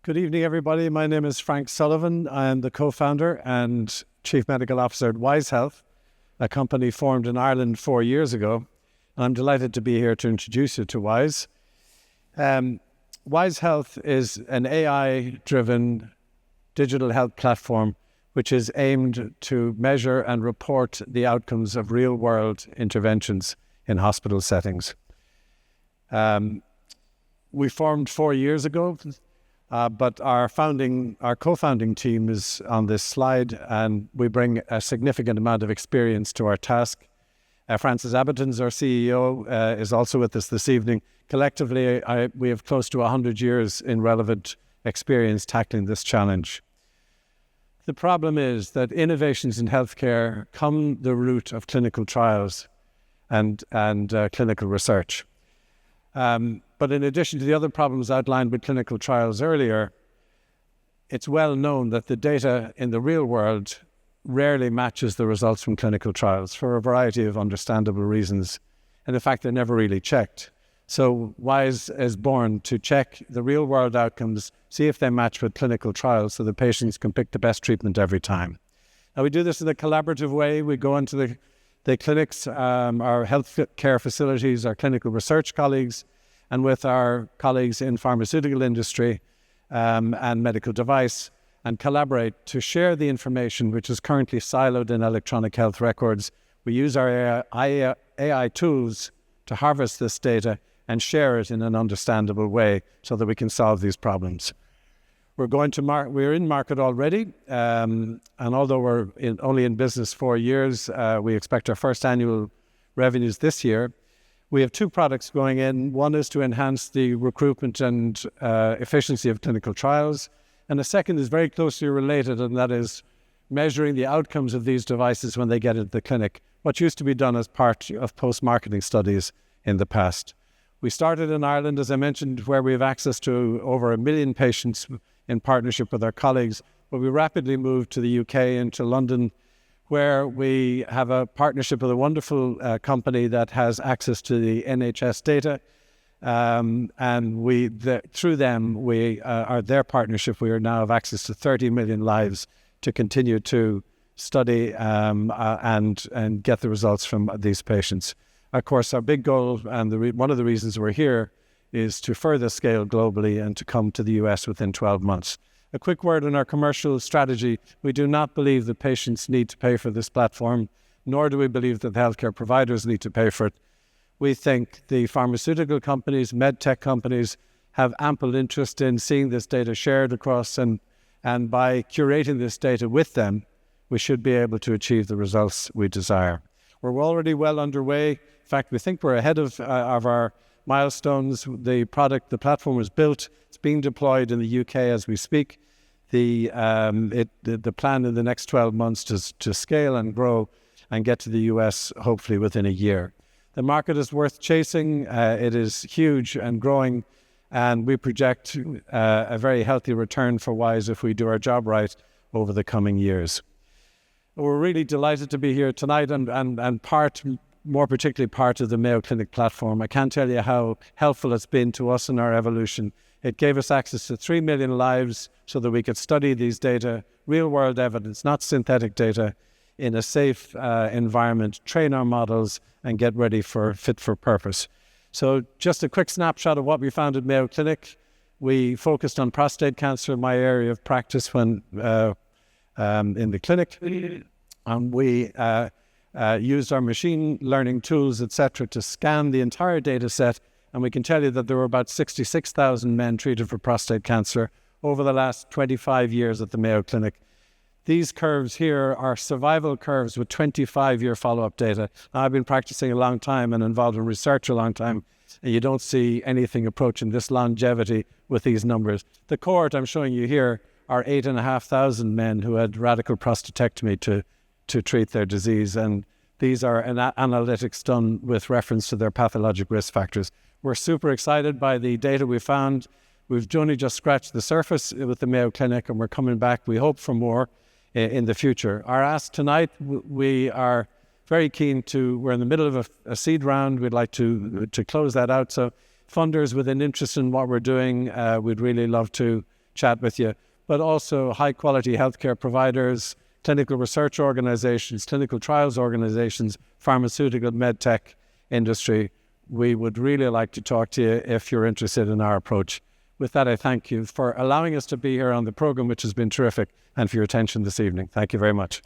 Good evening, everybody. My name is Frank Sullivan. I am the co-founder and Chief Medical Officer at WHYZE Health, a company formed in Ireland 4 years ago. And I'm delighted to be here to introduce you to WHYZE. WHYZE Health is an AI-driven digital health platform which is aimed to measure and report the outcomes of real-world interventions in hospital settings. We formed 4 years ago. But our co-founding team is on this slide, and we bring a significant amount of experience to our task. Francis Abbotton's our CEO, is also with us this evening. Collectively, we have close to 100 years in relevant experience tackling this challenge. The problem is that innovations in healthcare come the route of clinical trials and clinical research. But in addition to the other problems outlined with clinical trials earlier, it's well known that the data in the real world rarely matches the results from clinical trials for a variety of understandable reasons. And in fact, they're never really checked. So WHYZE is born to check the real world outcomes, see if they match with clinical trials so the patients can pick the best treatment every time. Now, we do this in a collaborative way. We go into the clinics, our health care facilities, our clinical research colleagues, and with our colleagues in pharmaceutical industry and medical device, and collaborate to share the information which is currently siloed in electronic health records. We use our AI tools to harvest this data and share it in an understandable way so that we can solve these problems. We're in market already, and although we're only in business 4 years, we expect our first annual revenues this year. We have 2 products going in. One is to enhance the recruitment and efficiency of clinical trials. And the second is very closely related, and that is measuring the outcomes of these devices when they get into the clinic, what used to be done as part of post-marketing studies in the past. We started in Ireland, as I mentioned, where we have access to over 1 million patients in partnership with our colleagues, but we rapidly moved to the UK and to London, where we have a partnership with a wonderful company that has access to the NHS data. Through them, their partnership, we now have access to 30 million lives to continue to study and get the results from these patients. Of course, our big goal, and one of the reasons we're here, is to further scale globally and to come to the US within 12 months. A quick word on our commercial strategy. We do not believe that patients need to pay for this platform, nor do we believe that the healthcare providers need to pay for it. We think the pharmaceutical companies, med tech companies, have ample interest in seeing this data shared across, and by curating this data with them, we should be able to achieve the results we desire. We're already well underway. In fact, we think we're ahead of our milestones. The platform is built. It's being deployed in the UK as we speak. The plan in the next 12 months to scale and grow and get to the US hopefully within a year. The market is worth chasing. It is huge and growing, and we project a very healthy return for WHYZE if we do our job right over the coming years. We're really delighted to be here tonight and more particularly part of the Mayo Clinic platform. I can't tell you how helpful it's been to us in our evolution. It gave us access to 3 million lives so that we could study these data, real-world evidence, not synthetic data, in a safe environment, train our models, and get ready for fit for purpose. So just a quick snapshot of what we found at Mayo Clinic. We focused on prostate cancer, my area of practice when in the clinic. We used our machine learning tools, etc., to scan the entire data set, and we can tell you that there were about 66,000 men treated for prostate cancer over the last 25 years at the Mayo Clinic. These curves here are survival curves with 25-year follow-up data. Now, I've been practicing a long time and involved in research a long time, and you don't see anything approaching this longevity with these numbers. The cohort I'm showing you here are 8,500 men who had radical prostatectomy to treat their disease, and these are analytics done with reference to their pathologic risk factors. We're super excited by the data we found. We've only just scratched the surface with the Mayo Clinic, and we're coming back, we hope, for more in the future. Our ask tonight, we are very keen to, we're in the middle of a seed round. We'd like to close that out. So funders with an interest in what we're doing, we'd really love to chat with you, but also high-quality healthcare providers, clinical research organizations, clinical trials organizations, pharmaceutical, medtech industry. We would really like to talk to you if you're interested in our approach. With that, I thank you for allowing us to be here on the program, which has been terrific, and for your attention this evening. Thank you very much.